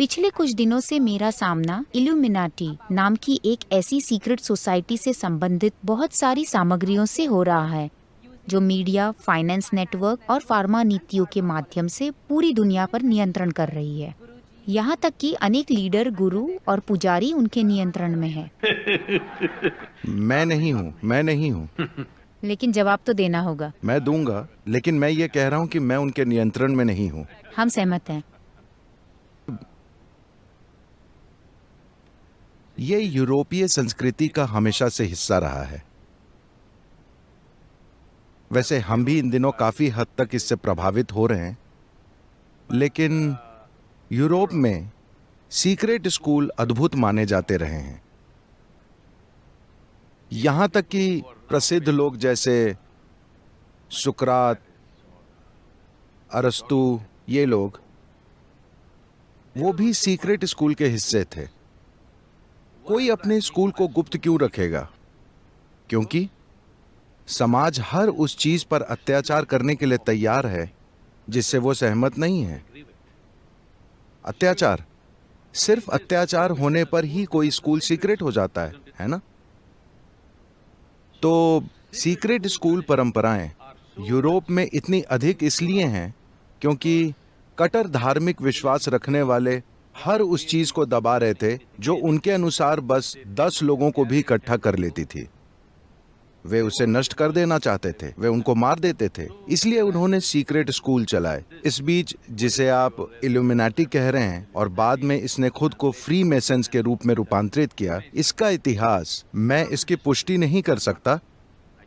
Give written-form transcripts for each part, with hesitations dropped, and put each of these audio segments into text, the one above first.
पिछले कुछ दिनों से मेरा सामना इल्यूमिनाटी नाम की एक ऐसी सीक्रेट सोसाइटी से संबंधित बहुत सारी सामग्रियों से हो रहा है जो मीडिया, फाइनेंस नेटवर्क और फार्मा नीतियों के माध्यम से पूरी दुनिया पर नियंत्रण कर रही है। यहाँ तक कि अनेक लीडर, गुरु और पुजारी उनके नियंत्रण में है। मैं नहीं हूँ। लेकिन जवाब तो देना होगा। मैं दूंगा, लेकिन मैं ये कह रहा हूँ कि मैं उनके नियंत्रण में नहीं हूँ। हम सहमत हैं। ये यूरोपीय संस्कृति का हमेशा से हिस्सा रहा है। वैसे हम भी इन दिनों काफी हद तक इससे प्रभावित हो रहे हैं, लेकिन यूरोप में सीक्रेट स्कूल अद्भुत माने जाते रहे हैं। यहां तक कि प्रसिद्ध लोग जैसे सुकरात, अरस्तु, ये लोग वो भी सीक्रेट स्कूल के हिस्से थे। कोई अपने स्कूल को गुप्त क्यों रखेगा? क्योंकि समाज हर उस चीज पर अत्याचार करने के लिए तैयार है जिससे वो सहमत नहीं है। अत्याचार, सिर्फ अत्याचार होने पर ही कोई स्कूल सीक्रेट हो जाता है ना? तो सीक्रेट स्कूल परंपराएं यूरोप में इतनी अधिक इसलिए हैं क्योंकि कट्टर धार्मिक विश्वास रखने वाले हर उस चीज को दबा रहे थे जो उनके अनुसार बस 10 लोगों को भी इकट्ठा कर लेती थी। वे उसे नष्ट कर देना चाहते थे, वे उनको मार देते थे। इसलिए उन्होंने सीक्रेट स्कूल चलाए। इस बीच जिसे आप इल्यूमिनाटी कह रहे हैं और बाद में इसने खुद को फ्री मेसन्स के रूप में रूपांतरित किया, इसका इतिहास मैं इसकी पुष्टि नहीं कर सकता,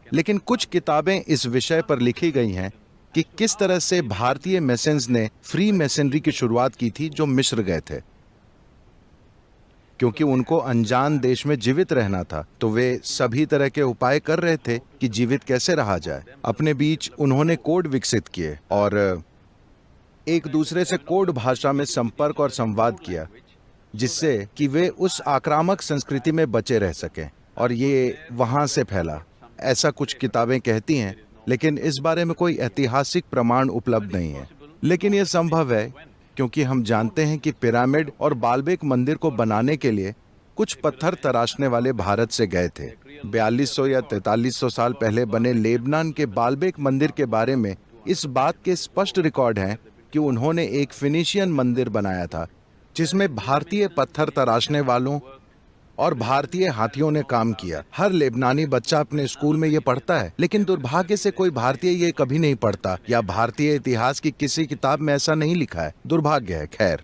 लेकिन कुछ किताबें इस विषय पर लिखी गई हैं कि किस तरह से भारतीय मेसन्स ने फ्री मेसनरी की शुरुआत की थी जो मिस्र गए थे। क्योंकि उनको अनजान देश में जीवित रहना था, तो वे सभी तरह के उपाय कर रहे थे कि जीवित कैसे रहा जाए। अपने बीच उन्होंने कोड विकसित किए और एक दूसरे से कोड भाषा में संपर्क और संवाद किया, जिससे कि वे उस आक्रामक संस्कृति में बचे रह सकें। और ये वहां से फैला, ऐसा कुछ किताबें कहती हैं, लेकिन इस बारे में कोई ऐतिहासिक प्रमाण उपलब्ध नहीं है। लेकिन यह संभव है क्योंकि हम जानते हैं कि पिरामिड और बालबेक मंदिर को बनाने के लिए कुछ पत्थर तराशने वाले भारत से गए थे। 4200 या 4300 साल पहले बने लेबनान के बालबेक मंदिर के बारे में इस बात के स्पष्ट रिकॉर्ड हैं कि उन्होंने एक फिनिशियन मंदिर बनाया था जिसमें भारतीय पत्थर तराशने वालों और भारतीय हाथियों ने काम किया। हर लेबनानी बच्चा अपने स्कूल में ये पढ़ता है, लेकिन दुर्भाग्य से कोई भारतीय ये कभी नहीं पढ़ता, या भारतीय इतिहास की किसी किताब में ऐसा नहीं लिखा है। दुर्भाग्य है। खैर,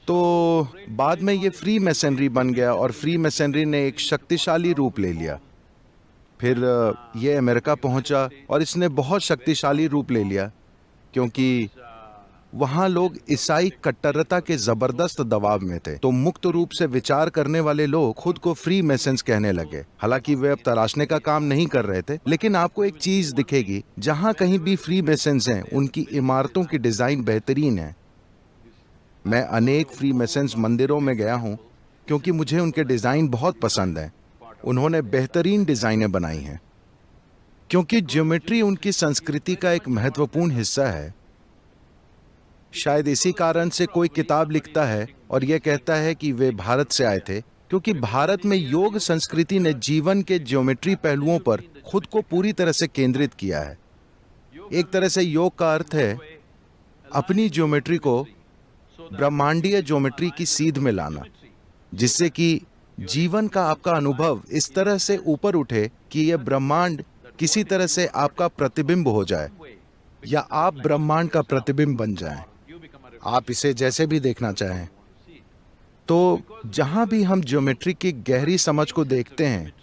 तो बाद में ये फ्री मेसनरी बन गया और फ्री मेसनरी ने एक शक्तिशाली रूप ले लिया। फिर ये अमेरिका पहुंचा और इसने बहुत शक्तिशाली रूप ले लिया क्योंकि वहां लोग ईसाई कट्टरता के जबरदस्त दबाव में थे। तो मुक्त रूप से विचार करने वाले लोग खुद को फ्री मेसन्स कहने लगे। हालांकि वे अब तराशने का काम नहीं कर रहे थे, लेकिन आपको एक चीज दिखेगी, जहां कहीं भी फ्री मेसन्स हैं उनकी इमारतों की डिजाइन बेहतरीन है। मैं अनेक फ्री मेसन्स मंदिरों में गया हूं क्योंकि मुझे उनके डिजाइन बहुत पसंद है। उन्होंने बेहतरीन डिजाइनें बनाई हैं क्योंकि ज्योमेट्री उनकी संस्कृति का एक महत्वपूर्ण हिस्सा है। शायद इसी कारण से कोई किताब लिखता है और यह कहता है कि वे भारत से आए थे, क्योंकि भारत में योग संस्कृति ने जीवन के ज्योमेट्री पहलुओं पर खुद को पूरी तरह से केंद्रित किया है। एक तरह से योग का अर्थ है अपनी ज्योमेट्री को ब्रह्मांडीय ज्योमेट्री की सीध में लाना, जिससे कि जीवन का आपका अनुभव इस तरह से ऊपर उठे कि यह ब्रह्मांड किसी तरह से आपका प्रतिबिंब हो जाए, या आप ब्रह्मांड का प्रतिबिंब बन जाएं। आप इसे जैसे भी देखना चाहें। तो जहां भी हम ज्योमेट्री की गहरी समझ को देखते हैं,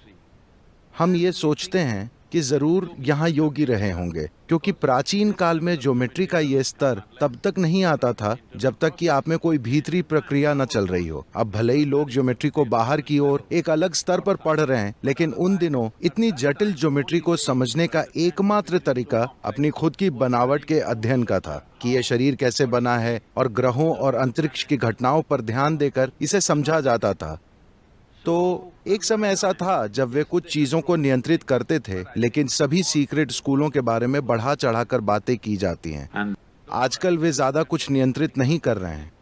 हम ये सोचते हैं कि जरूर यहाँ योगी रहे होंगे, क्योंकि प्राचीन काल में ज्योमेट्री का ये स्तर तब तक नहीं आता था जब तक कि आप में कोई भीतरी प्रक्रिया न चल रही हो। अब भले ही लोग ज्योमेट्री को बाहर की ओर एक अलग स्तर पर पढ़ रहे हैं, लेकिन उन दिनों इतनी जटिल ज्योमेट्री को समझने का एकमात्र तरीका अपनी खुद की बनावट के अध्ययन का था कि यह शरीर कैसे बना है, और ग्रहों और अंतरिक्ष की घटनाओं पर ध्यान देकर इसे समझा जाता था। तो एक समय ऐसा था जब वे कुछ चीजों को नियंत्रित करते थे, लेकिन सभी सीक्रेट स्कूलों के बारे में बढ़ा चढ़ाकर बातें की जाती हैं। आजकल वे ज्यादा कुछ नियंत्रित नहीं कर रहे हैं।